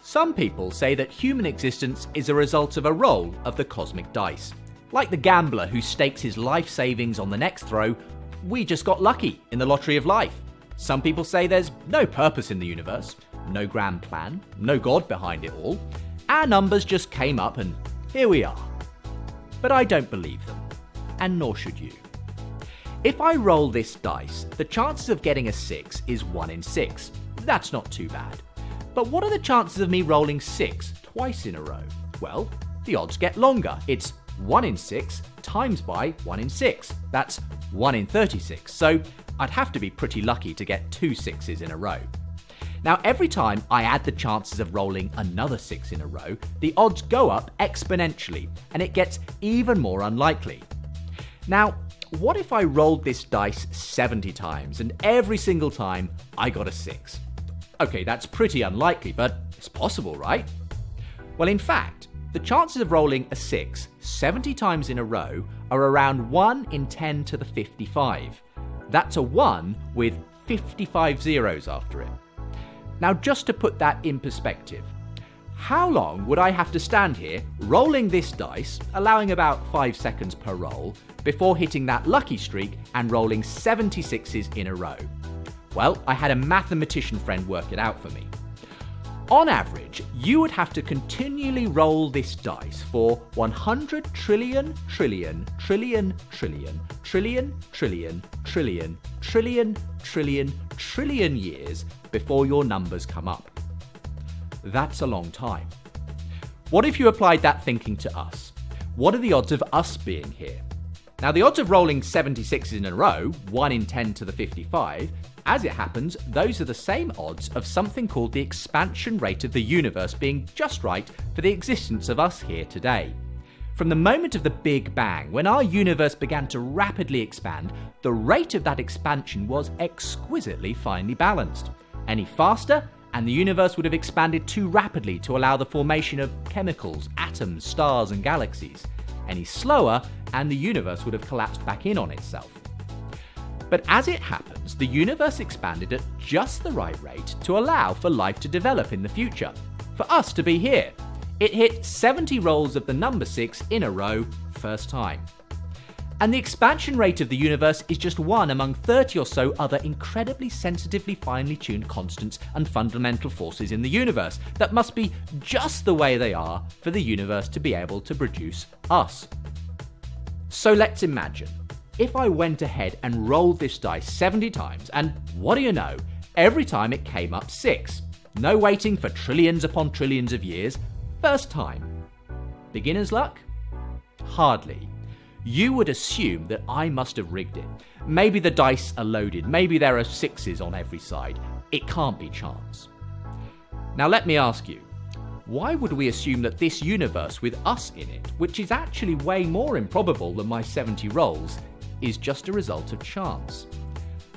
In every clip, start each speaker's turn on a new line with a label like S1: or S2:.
S1: Some people say that human existence is a result of a roll of the cosmic dice. Like the gambler who stakes his life savings on the next throw, we just got lucky in the lottery of life. Some people say there's no purpose in the universe, no grand plan, no God behind it all. Our numbers just came up and here we are. But I don't believe them, and nor should you. If I roll this dice, the chances of getting a 6 is 1 in 6. That's not too bad. But what are the chances of me rolling 6 twice in a row? Well, the odds get longer. It's 1 in 6 times by 1 in 6. That's 1 in 36. So I'd have to be pretty lucky to get 2 6s in a row. Now, every time I add the chances of rolling another 6 in a row, the odds go up exponentially, and it gets even more unlikely. Now, what if I rolled this dice 70 times and every single time I got a 6? Okay, that's pretty unlikely, but it's possible, right? Well, in fact, the chances of rolling a 6 70 times in a row are around 1 in 10 to the 55. That's a 1 with 55 zeros after it. Now, just to put that in perspective, how long would I have to stand here rolling this dice, allowing about 5 seconds per roll, before hitting that lucky streak and rolling 76s in a row? Well, I had a mathematician friend work it out for me. On average, you would have to continually roll this dice for 100 trillion, trillion, trillion, trillion, trillion, trillion, trillion, trillion, trillion, trillion years before your numbers come up. That's a long time. What if you applied that thinking to us? What are the odds of us being here? Now, the odds of rolling 76s in a row, 1 in 10 to the 55, as it happens, those are the same odds of something called the expansion rate of the universe being just right for the existence of us here today. From the moment of the Big Bang, when our universe began to rapidly expand, the rate of that expansion was exquisitely finely balanced. Any faster, and the universe would have expanded too rapidly to allow the formation of chemicals, atoms, stars, and galaxies. Any slower, and the universe would have collapsed back in on itself. But as it happens, the universe expanded at just the right rate to allow for life to develop in the future, for us to be here. It hit 70 rolls of the number 6 in a row, first time. And the expansion rate of the universe is just one among 30 or so other incredibly sensitively finely tuned constants and fundamental forces in the universe that must be just the way they are for the universe to be able to produce us. So let's imagine, if I went ahead and rolled this dice 70 times, and what do you know, every time it came up 6. No waiting for trillions upon trillions of years, first time. Beginner's luck? Hardly. You would assume that I must have rigged it. Maybe the dice are loaded, maybe there are 6s on every side. It can't be chance. Now let me ask you, why would we assume that this universe with us in it, which is actually way more improbable than my 70 rolls, is just a result of chance?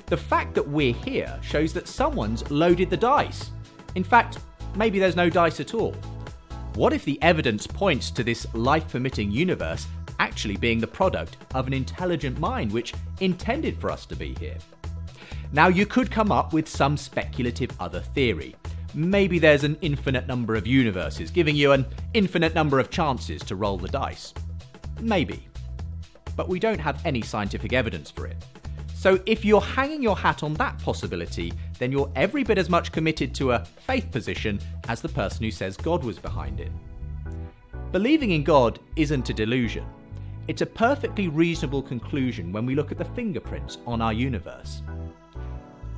S1: The fact that we're here shows that someone's loaded the dice. In fact, maybe there's no dice at all. What if the evidence points to this life-permitting universe actually being the product of an intelligent mind which intended for us to be here? Now, you could come up with some speculative other theory. Maybe there's an infinite number of universes giving you an infinite number of chances to roll the dice. Maybe. But we don't have any scientific evidence for it. So if you're hanging your hat on that possibility, then you're every bit as much committed to a faith position as the person who says God was behind it. Believing in God isn't a delusion. It's a perfectly reasonable conclusion when we look at the fingerprints on our universe.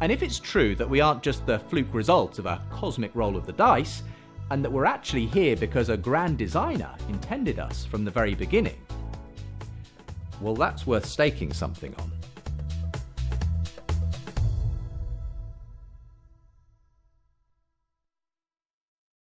S1: And if it's true that we aren't just the fluke result of a cosmic roll of the dice, and that we're actually here because a grand designer intended us from the very beginning, well, that's worth staking something on.